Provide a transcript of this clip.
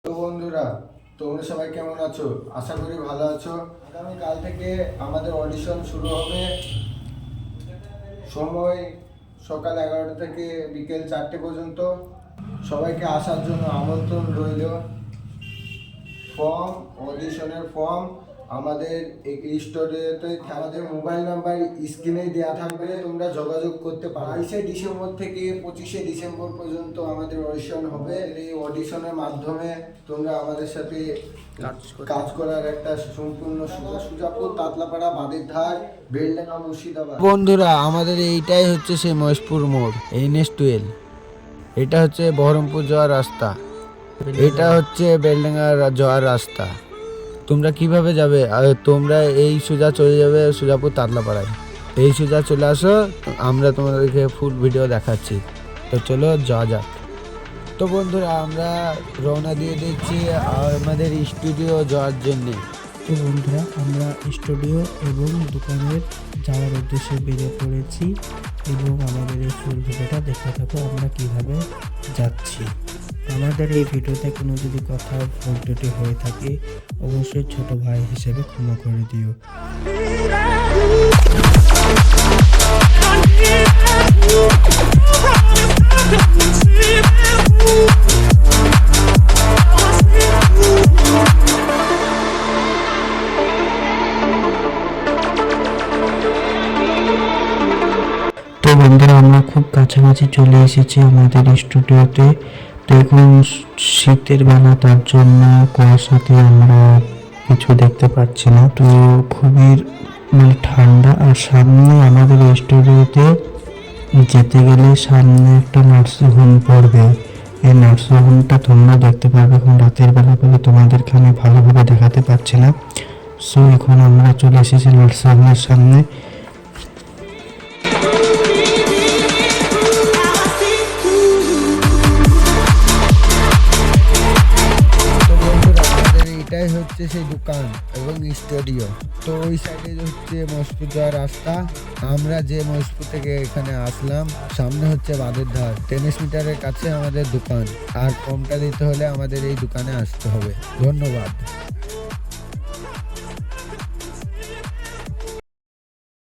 তো বন্ধুরা, তোমরা সবাই কেমন আছো? আশা করি ভালো আছো। আগামীকাল থেকে আমাদের অডিশন শুরু হবে। সময় সকাল 11টা থেকে বিকেল 4টে পর্যন্ত। সবাইকে আসার জন্য আমন্ত্রণ রইল। অডিশনের ফর্ম আমাদের স্টোরিতে, আমাদের মোবাইল নাম্বার স্ক্রিনে দেওয়া থাকবে, তোমরা যোগাযোগ করতে পারো। 22শে ডিসেম্বর থেকে 25শে ডিসেম্বর পর্যন্ত আমাদের অডিশন হবে। এই অডিশনের মাধ্যমে তোমরা আমাদের সাথে কাজ করার একটা সম্পূর্ণ সুজাপুর, তাতলাপাড়া, বাদের বেলডাঙ্গা, মুর্শিদাবাদ। বন্ধুরা, আমাদের এইটাই হচ্ছে সেই মহেশপুর মোড়, NH12। এটা হচ্ছে বহরমপুর যাওয়ার রাস্তা, এটা হচ্ছে বেলডাঙ্গা যাওয়ার রাস্তা। তোমরা কিভাবে যাবে? তোমরা এই সোজা চলে যাবে সুজাপুর তাতলাপাড়ায়। এই সোজা চলে আসো, আমরা তোমাদেরকে ফুল ভিডিও দেখাচ্ছি। তো চলো যাওয়া যাক। তো বন্ধুরা, আমরা রওনা দিয়ে দিচ্ছি আমাদের স্টুডিও যাওয়ার জন্যে। তো বন্ধুরা, আমরা স্টুডিও এবং দোকানের যাওয়ার উদ্দেশ্যে বেরিয়ে পড়েছি এবং আমাদের এই ফুল ভিডিওটা দেখতে থাকো আমরা কিভাবে যাচ্ছি। আমাদের এই ভিডিওতে কোনো যদি কথা ভুল ত্রুটি হয়ে থাকে অবশ্যই ছোট ভাই হিসেবে ক্ষমা করে দিও। তো বন্ধুরা, আমরা খুব কাছাকাছি চলে এসেছি আমাদের স্টুডিওতে। তো এখন শীতের বেলা, তার জন্য কুয়াশাতে আমরা কিছু দেখতে পাচ্ছি না। তো খুবই ঠান্ডা। আর সামনে আমাদের স্টুডিওতে যেতে গেলে সামনে একটা নার্সিংহোম পড়বে। এই নার্সিংহোমটা তোমরা দেখতে পারবে এখন রাতের বেলা বলে তোমাদেরকে আমি ভালোভাবে দেখাতে পারছি না। সো এখন আমরা চলে এসেছি নার্সিংহোমের সামনে। এটাই হচ্ছে সেই দোকান এবং স্টুডিও। তো ওই সাইডে হচ্ছে মহেশপুর যাওয়ার রাস্তা। আমরা যে মহেশপুর থেকে এখানে আসলাম, সামনে হচ্ছে বাদের ধার। 10 মিটারের কাছে আমাদের দোকান। আর ফর্মটা দিতে হলে আমাদের এই দোকানে আসতে হবে। ধন্যবাদ।